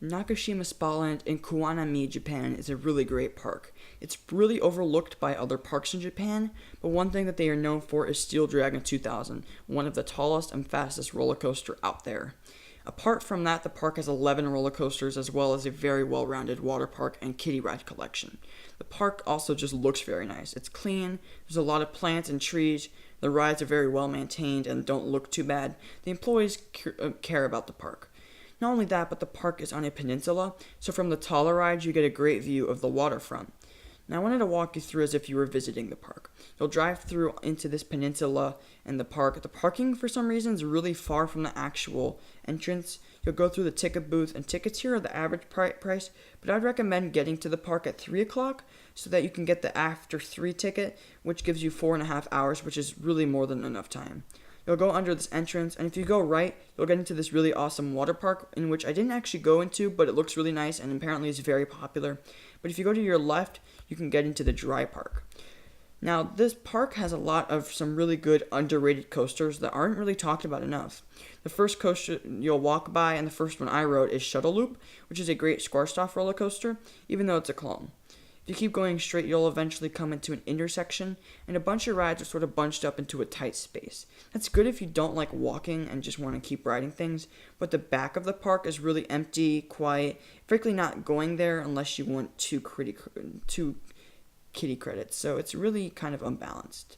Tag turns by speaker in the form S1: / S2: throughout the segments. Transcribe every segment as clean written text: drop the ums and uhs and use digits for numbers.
S1: Nagashima Spa Land in Kuwana, Japan is a really great park. It's really overlooked by other parks in Japan, but one thing that they are known for is Steel Dragon 2000, one of the tallest and fastest roller coaster out there. Apart from that, the park has 11 roller coasters as well as a very well-rounded water park and kiddie ride collection. The park also just looks very nice. It's clean, there's a lot of plants and trees, the rides are very well maintained and don't look too bad. The employees care about the park. Not only that, but the park is on a peninsula, so from the taller rides you get a great view of the waterfront. Now I wanted to walk you through as if you were visiting the park. You'll drive through into this peninsula and the park. The parking for some reason is really far from the actual entrance. You'll go through the ticket booth, and tickets here are the average price, but I'd recommend getting to the park at 3 o'clock so that you can get the after 3 ticket, which gives you 4.5 hours, which is really more than enough time. You'll go under this entrance, and if you go right, you'll get into this really awesome water park, in which I didn't actually go into, but it looks really nice and apparently is very popular. But if you go to your left, you can get into the dry park. Now, this park has a lot of some really good underrated coasters that aren't really talked about enough. The first coaster you'll walk by, and the first one I rode, is Shuttle Loop, which is a great square-stop roller coaster, even though it's a clone. If you keep going straight, you'll eventually come into an intersection, and a bunch of rides are sort of bunched up into a tight space. That's good if you don't like walking and just want to keep riding things, but the back of the park is really empty, quiet, frankly not going there unless you want two kitty credits, so it's really kind of unbalanced.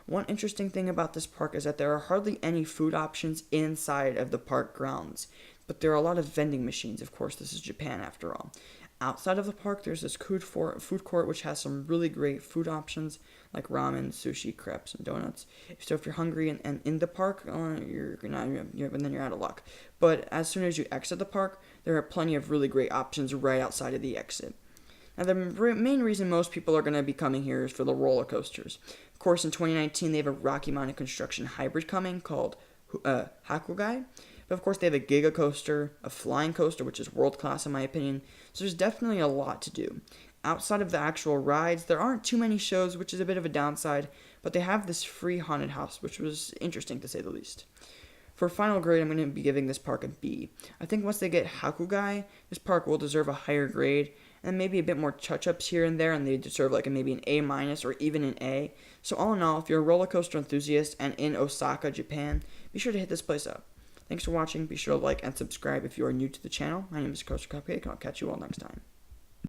S1: One interesting thing about this park is that there are hardly any food options inside of the park grounds, but there are a lot of vending machines. Of course, this is Japan after all. Outside of the park, there's this food court which has some really great food options like ramen, sushi, crepes, and donuts. So if you're hungry and in the park, then you're out of luck. But as soon as you exit the park, there are plenty of really great options right outside of the exit. Now, the main reason most people are going to be coming here is for the roller coasters. Of course, in 2019, they have a Rocky Mountain Construction hybrid coming called Hakugai. But of course, they have a Giga Coaster, a flying coaster, which is world-class in my opinion. So there's definitely a lot to do. Outside of the actual rides, there aren't too many shows, which is a bit of a downside. But they have this free haunted house, which was interesting to say the least. For final grade, I'm going to be giving this park a B. I think once they get Hakugai, this park will deserve a higher grade, and maybe a bit more touch-ups here and there, and they deserve like maybe an A- or even an A. So all in all, if you're a roller coaster enthusiast and in Osaka, Japan, be sure to hit this place up. Thanks for watching. Be sure to like and subscribe if you are new to the channel. My name is Coaster Cupcake, and I'll catch you all next time.